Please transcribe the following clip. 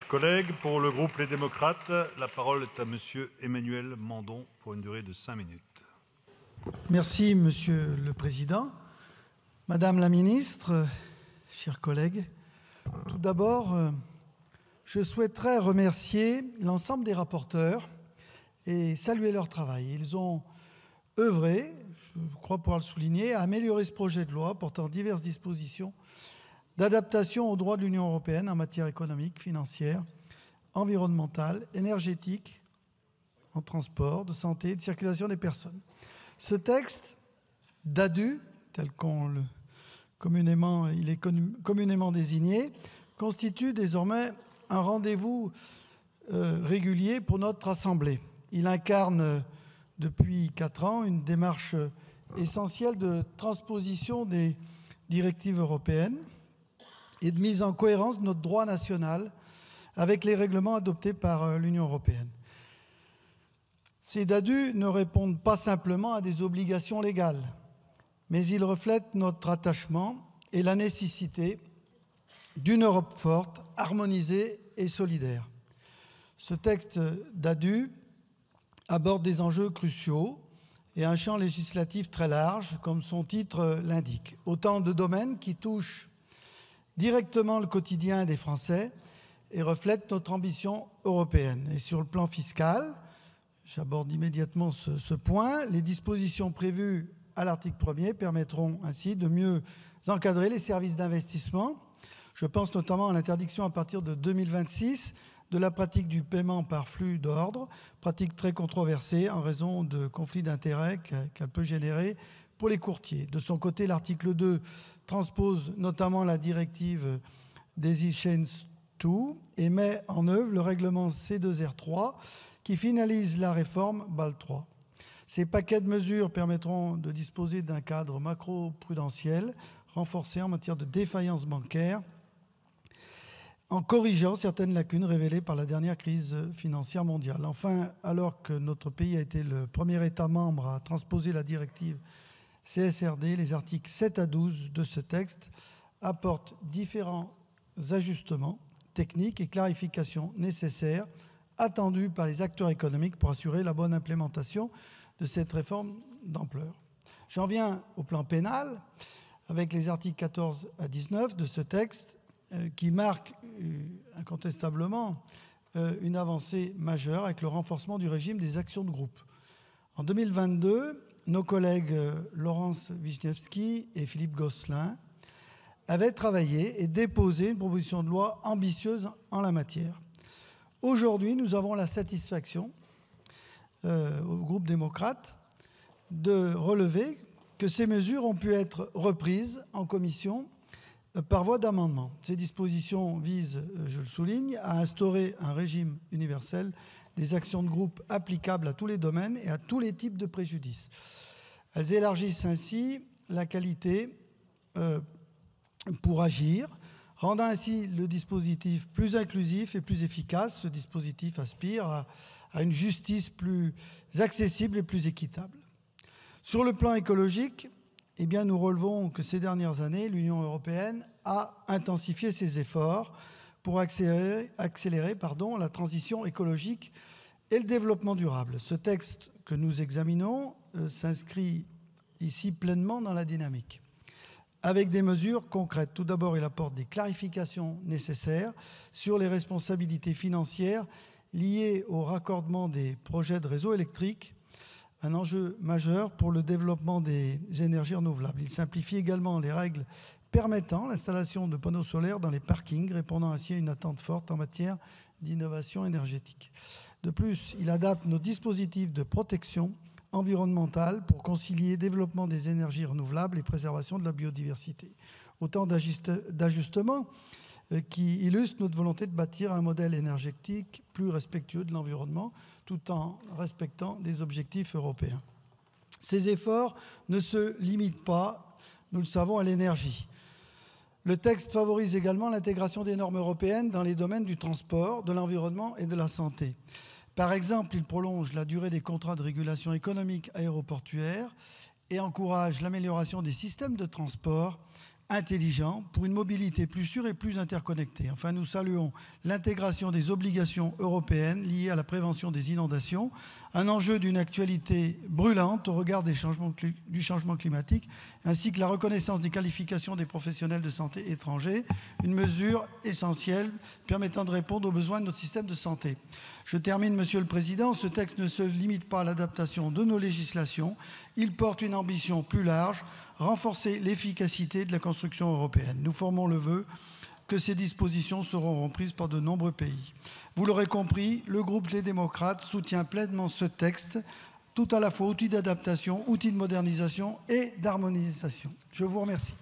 Collègues, pour le groupe Les Démocrates, la parole est à Monsieur Emmanuel Mandon pour une durée de 5 minutes. Merci, Monsieur le Président. Madame la Ministre, chers collègues, tout d'abord, je souhaiterais remercier l'ensemble des rapporteurs et saluer leur travail. Ils ont œuvré, je crois pouvoir le souligner, à améliorer ce projet de loi portant diverses dispositions d'adaptation aux droits de l'Union européenne en matière économique, financière, environnementale, énergétique, en transport, de santé et de circulation des personnes. Ce texte, DADU, tel qu'il est communément désigné, constitue désormais un rendez-vous régulier pour notre Assemblée. Il incarne depuis 4 ans une démarche essentielle de transposition des directives européennes et de mise en cohérence de notre droit national avec les règlements adoptés par l'Union européenne. Ces DADU ne répondent pas simplement à des obligations légales, mais ils reflètent notre attachement et la nécessité d'une Europe forte, harmonisée et solidaire. Ce texte DADU aborde des enjeux cruciaux et un champ législatif très large, comme son titre l'indique. Autant de domaines qui touchent directement le quotidien des Français et reflètent notre ambition européenne. Et sur le plan fiscal, j'aborde immédiatement ce point, les dispositions prévues à l'article 1er permettront ainsi de mieux encadrer les services d'investissement. Je pense notamment à l'interdiction à partir de 2026 de la pratique du paiement par flux d'ordre, pratique très controversée en raison de conflits d'intérêts qu'elle peut générer pour les courtiers. De son côté, l'article 2 transpose notamment la directive Daisy Chains 2 et met en œuvre le règlement C2R3 qui finalise la réforme BAL 3. Ces paquets de mesures permettront de disposer d'un cadre macro-prudentiel renforcé en matière de défaillance bancaire en corrigeant certaines lacunes révélées par la dernière crise financière mondiale. Enfin, alors que notre pays a été le premier État membre à transposer la directive CSRD, les articles 7 à 12 de ce texte apportent différents ajustements techniques et clarifications nécessaires attendus par les acteurs économiques pour assurer la bonne implémentation de cette réforme d'ampleur. J'en viens au plan pénal avec les articles 14 à 19 de ce texte qui marquent incontestablement une avancée majeure avec le renforcement du régime des actions de groupe. En 2022, nos collègues Laurence Vichnievsky et Philippe Gosselin avaient travaillé et déposé une proposition de loi ambitieuse en la matière. Aujourd'hui, nous avons la satisfaction, au groupe démocrate, de relever que ces mesures ont pu être reprises en commission par voie d'amendement. Ces dispositions visent, je le souligne, à instaurer un régime universel des actions de groupe applicables à tous les domaines et à tous les types de préjudices. Elles élargissent ainsi la qualité pour agir, rendant ainsi le dispositif plus inclusif et plus efficace. Ce dispositif aspire à une justice plus accessible et plus équitable. Sur le plan écologique, eh bien, nous relevons que ces dernières années, l'Union européenne a intensifié ses efforts pour accélérer la transition écologique et le développement durable. Ce texte que nous examinons s'inscrit ici pleinement dans la dynamique, avec des mesures concrètes. Tout d'abord, il apporte des clarifications nécessaires sur les responsabilités financières liées au raccordement des projets de réseaux électriques, un enjeu majeur pour le développement des énergies renouvelables. Il simplifie également les règles permettant l'installation de panneaux solaires dans les parkings, répondant ainsi à une attente forte en matière d'innovation énergétique. De plus, il adapte nos dispositifs de protection environnementale pour concilier développement des énergies renouvelables et préservation de la biodiversité. Autant d'ajustements qui illustrent notre volonté de bâtir un modèle énergétique plus respectueux de l'environnement tout en respectant des objectifs européens. Ces efforts ne se limitent pas, nous le savons, à l'énergie. Le texte favorise également l'intégration des normes européennes dans les domaines du transport, de l'environnement et de la santé. Par exemple, il prolonge la durée des contrats de régulation économique aéroportuaire et encourage l'amélioration des systèmes de transport intelligent pour une mobilité plus sûre et plus interconnectée. Enfin, nous saluons l'intégration des obligations européennes liées à la prévention des inondations, un enjeu d'une actualité brûlante au regard du changement climatique, ainsi que la reconnaissance des qualifications des professionnels de santé étrangers, une mesure essentielle permettant de répondre aux besoins de notre système de santé. Je termine, Monsieur le Président. Ce texte ne se limite pas à l'adaptation de nos législations. Il porte une ambition plus large, renforcer l'efficacité de la construction européenne. Nous formons le vœu que ces dispositions seront reprises par de nombreux pays. Vous l'aurez compris, le groupe Les Démocrates soutient pleinement ce texte, tout à la fois outil d'adaptation, outil de modernisation et d'harmonisation. Je vous remercie.